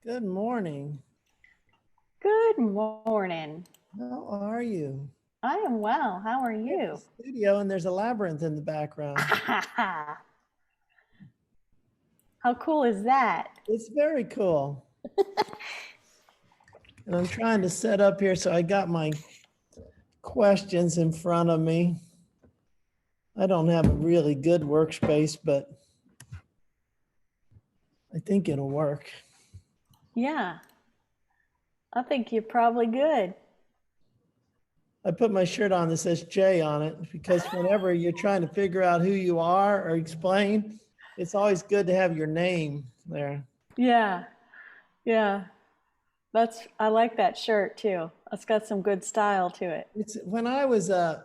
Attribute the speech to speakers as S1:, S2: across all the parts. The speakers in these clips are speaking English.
S1: Good morning.
S2: Good morning.
S1: How are you?
S2: I am well. How are
S1: We're at the
S2: you?
S1: studio and there's a labyrinth in the background.
S2: How cool is that?
S1: It's very cool. And I'm trying to set up here so I got my questions in front of me. I don't have a really good workspace, but I think it'll work.
S2: Yeah, I think you're probably good.
S1: I put my shirt on that says Jay on it because whenever you're trying to figure out who you are or explain, it's always good to have your name there.
S2: Yeah, yeah. I like that shirt too. It's got some good style to it.
S1: It's when I was a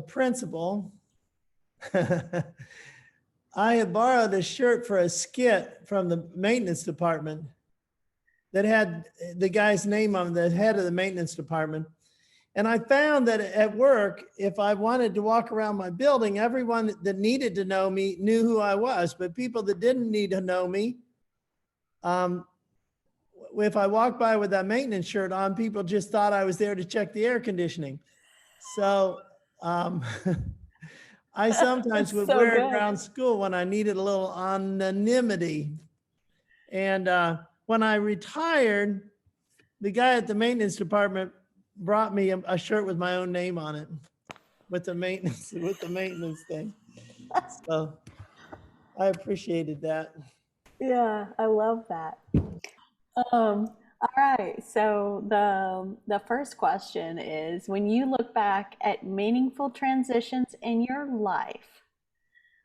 S1: principal, I had borrowed a shirt for a skit from the maintenance department that had the guy's name on the head of the maintenance department. And I found that at work, if I wanted to walk around my building, everyone that needed to know me knew who I was, but people that didn't need to know me, if I walked by with that maintenance shirt on, people just thought I was there to check the air conditioning. So I sometimes
S2: That's
S1: would
S2: so
S1: wear it
S2: good.
S1: around school when I needed a little anonymity. And when I retired, the guy at the maintenance department brought me a shirt with my own name on it, with the maintenance thing. So I appreciated that.
S2: Yeah, I love that. All right. So the first question is, when you look back at meaningful transitions in your life,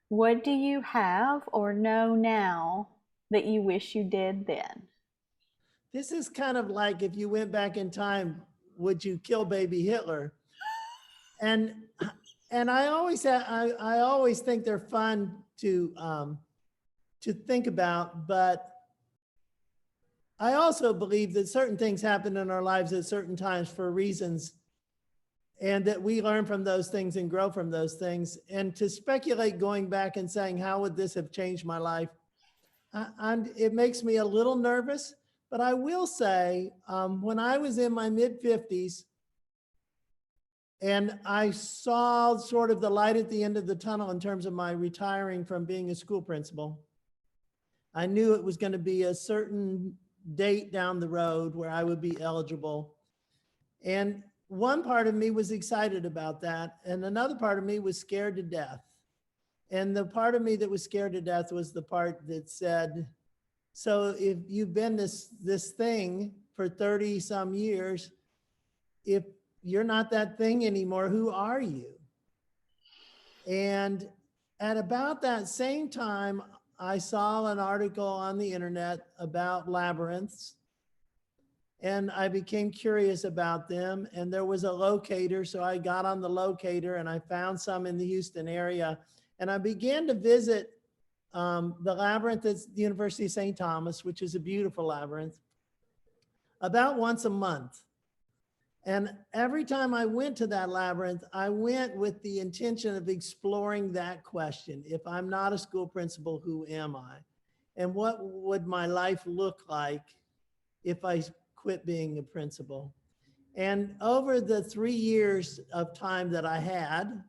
S2: what do you have or know now that you wish you did then?
S1: This is kind of like if you went back in time, would you kill baby Hitler? And and I always think they're fun to think about, but I also believe that certain things happen in our lives at certain times for reasons, and that we learn from those things and grow from those things. And to speculate going back and saying, how would this have changed my life? It makes me a little nervous, but I will say, when I was in my mid 50s and I saw sort of the light at the end of the tunnel in terms of my retiring from being a school principal, I knew it was going to be a certain date down the road where I would be eligible. And one part of me was excited about that. And another part of me was scared to death. And the part of me that was scared to death was the part that said, so if you've been this thing for 30 some years, if you're not that thing anymore, who are you? And at about that same time, I saw an article on the internet about labyrinths, and I became curious about them. And there was a locator, so I got on the locator and I found some in the Houston area. And I began to visit the labyrinth at the University of St. Thomas, which is a beautiful labyrinth, about once a month. And every time I went to that labyrinth, I went with the intention of exploring that question. If I'm not a school principal, who am I? And what would my life look like if I quit being a principal? And over the 3 years of time that I had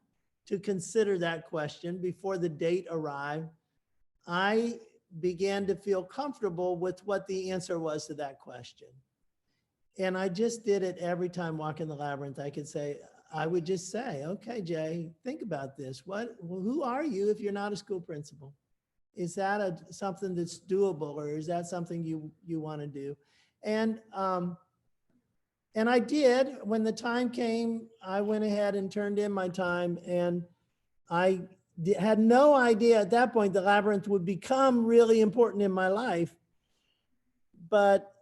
S1: to consider that question before the date arrived, I began to feel comfortable with what the answer was to that question. And I just did it every time walking the labyrinth. I would just say, okay, Jay, think about this. Who are you if you're not a school principal? Is that something that's doable, or is that something you want to do? And I did. When the time came, I went ahead and turned in my time, and I had no idea at that point the labyrinth would become really important in my life. But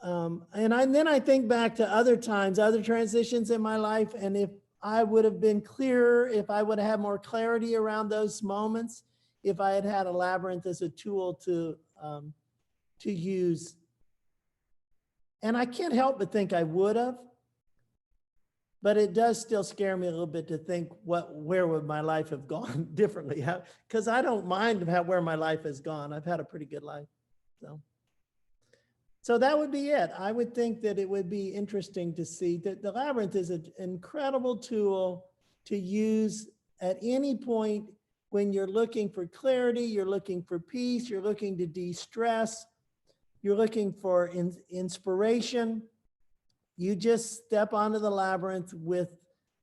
S1: then I think back to other times, other transitions in my life, and if I would have been clearer, if I would have had more clarity around those moments, if I had had a labyrinth as a tool to use. And I can't help but think I would have, but it does still scare me a little bit to think where would my life have gone differently? Because I don't mind where my life has gone. I've had a pretty good life, so. So that would be it. I would think that it would be interesting to see that the labyrinth is an incredible tool to use at any point when you're looking for clarity, you're looking for peace, you're looking to de-stress, you're looking for inspiration. You just step onto the labyrinth with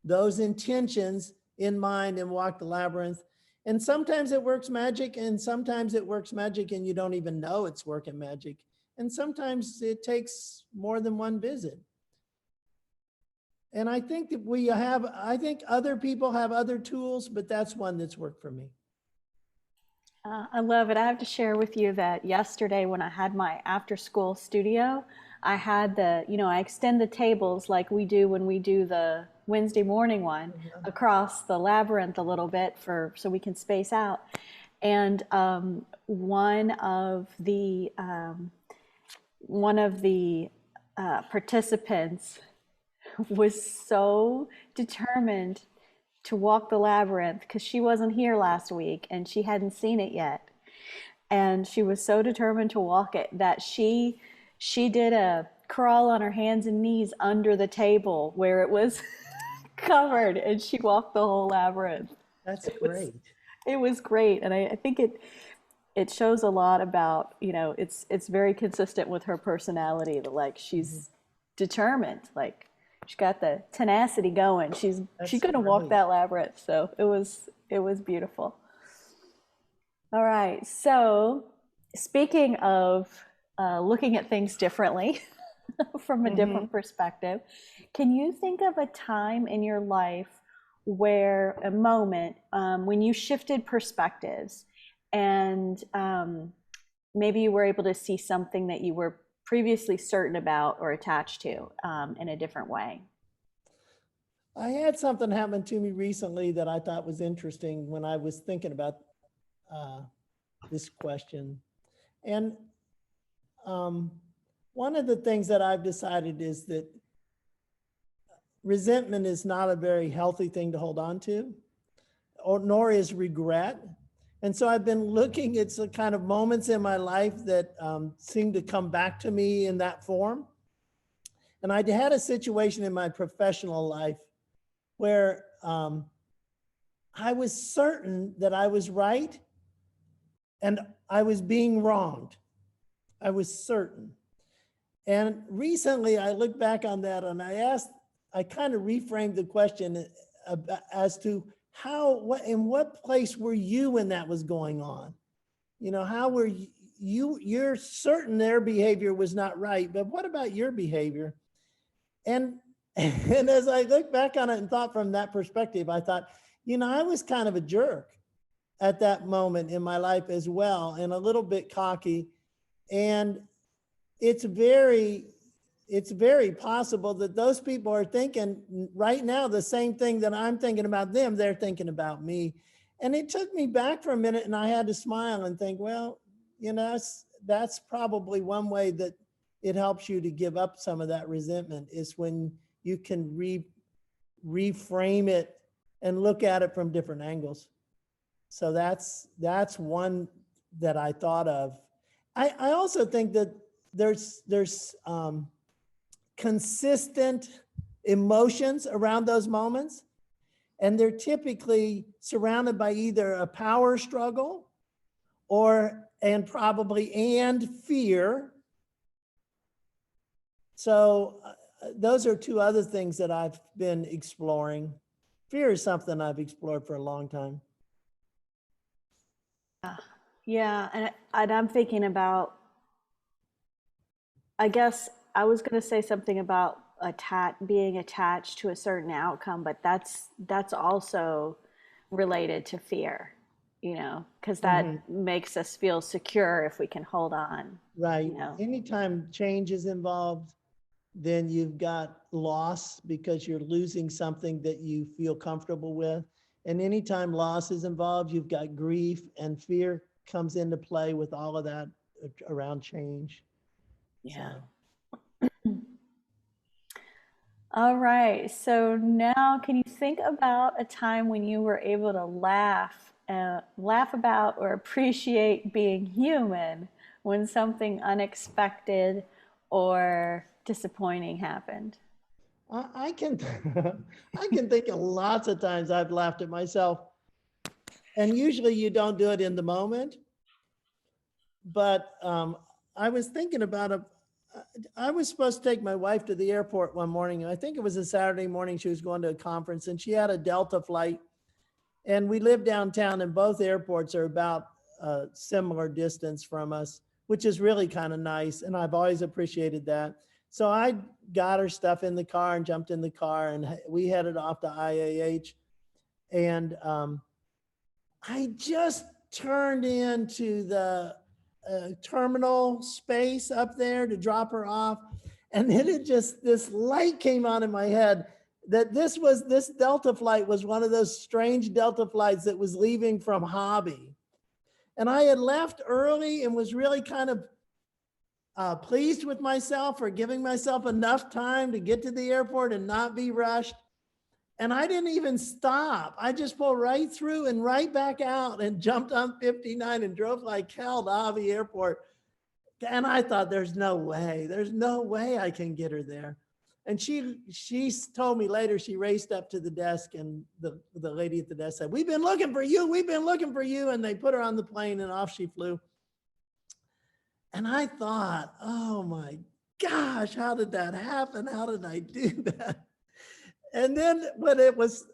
S1: those intentions in mind and walk the labyrinth. And sometimes it works magic, and sometimes it works magic and you don't even know it's working magic. And sometimes it takes more than one visit. And I think that I think other people have other tools, but that's one that's worked for me.
S2: I love it. I have to share with you that yesterday when I had my after school studio, I had I extend the tables like we do when we do the Wednesday morning one across the labyrinth a little bit so we can space out. And one of the participants was so determined to walk the labyrinth because she wasn't here last week and she hadn't seen it yet. And she was so determined to walk it that she did a crawl on her hands and knees under the table where it was covered, and she walked the whole labyrinth.
S1: That's great.
S2: It was great. And I think it shows a lot about, it's very consistent with her personality that like she's determined, like she's got the tenacity going. She's going to walk that labyrinth. So it was beautiful. All right. So speaking of looking at things differently from a different perspective, can you think of a time in your life where a moment when you shifted perspectives and maybe you were able to see something that you were previously certain about or attached to in a different way?
S1: I had something happen to me recently that I thought was interesting when I was thinking about this question. And one of the things that I've decided is that resentment is not a very healthy thing to hold on to, nor is regret. And so I've been looking at some kind of moments in my life that seem to come back to me in that form. And I had a situation in my professional life where I was certain that I was right and I was being wronged. I was certain. And recently I looked back on that and I kind of reframed the question as to in what place were you when that was going on? How were you're certain their behavior was not right, but what about your behavior? And as I look back on it and thought from that perspective, I thought, I was kind of a jerk at that moment in my life as well, and a little bit cocky. And it's very possible that those people are thinking right now the same thing that I'm thinking about them, they're thinking about me. And it took me back for a minute and I had to smile and think, well, that's probably one way that it helps you to give up some of that resentment is when you can reframe it and look at it from different angles. So that's one that I thought of. I also think that there's consistent emotions around those moments, and they're typically surrounded by either a power struggle and fear. So those are two other things that I've been exploring. Fear is something I've explored for a long time.
S2: Yeah, and I'm thinking about, I guess I was going to say something about being attached to a certain outcome, but that's also related to fear, because that makes us feel secure if we can hold on.
S1: Right. Anytime change is involved, then you've got loss because you're losing something that you feel comfortable with. And anytime loss is involved, you've got grief, and fear comes into play with all of that around change.
S2: Yeah. So. All right. So now can you think about a time when you were able to laugh about or appreciate being human when something unexpected or disappointing happened?
S1: I can I can think of lots of times I've laughed at myself. And usually you don't do it in the moment, but I was thinking about a. I was supposed to take my wife to the airport one morning. I think it was a Saturday morning. She was going to a conference, and she had a Delta flight. And we live downtown, and both airports are about a similar distance from us, which is really kind of nice. And I've always appreciated that. So I got her stuff in the car and jumped in the car, and we headed off to IAH. And I just turned into the terminal space up there to drop her off. And then this light came on in my head that this Delta flight was one of those strange Delta flights that was leaving from Hobby. And I had left early and was really kind of pleased with myself for giving myself enough time to get to the airport and not be rushed. And I didn't even stop. I just pulled right through and right back out and jumped on 59 and drove like hell to Hobby Airport. And I thought, there's no way I can get her there. And she told me later, she raced up to the desk, and the lady at the desk said, we've been looking for you. We've been looking for you. And they put her on the plane, and off she flew. And I thought, oh my gosh, how did that happen? How did I do that? And then when it was,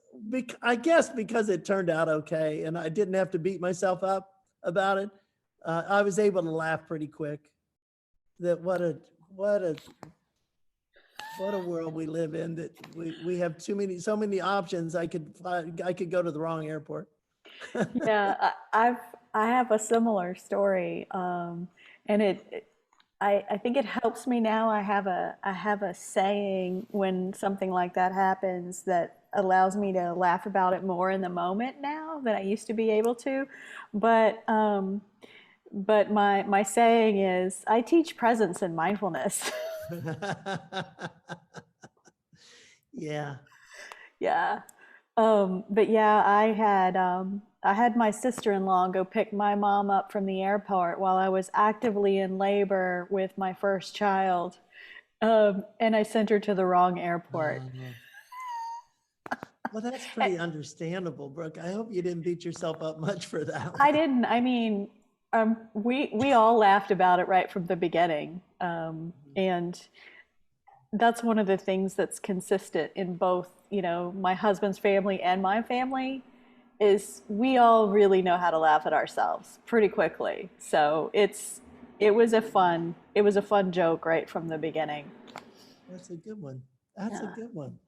S1: I guess because it turned out okay and I didn't have to beat myself up about it, I was able to laugh pretty quick. That what a world we live in, that we have so many options. I could go to the wrong airport.
S2: Yeah, I have a similar story, and I think it helps me now. I have a saying when something like that happens that allows me to laugh about it more in the moment now than I used to be able to. But my saying is, I teach presence and mindfulness.
S1: Yeah.
S2: Yeah. But yeah, I had my sister-in-law go pick my mom up from the airport while I was actively in labor with my first child. And I sent her to the wrong airport.
S1: Well, that's pretty understandable, Brooke. I hope you didn't beat yourself up much for that
S2: I
S1: one.
S2: didn't, I mean, we all laughed about it right from the beginning. And that's one of the things that's consistent in both, my husband's family and my family, is we all really know how to laugh at ourselves pretty quickly. So it was a fun joke right from the beginning.
S1: That's a good one. That's a
S2: Yeah.
S1: good one.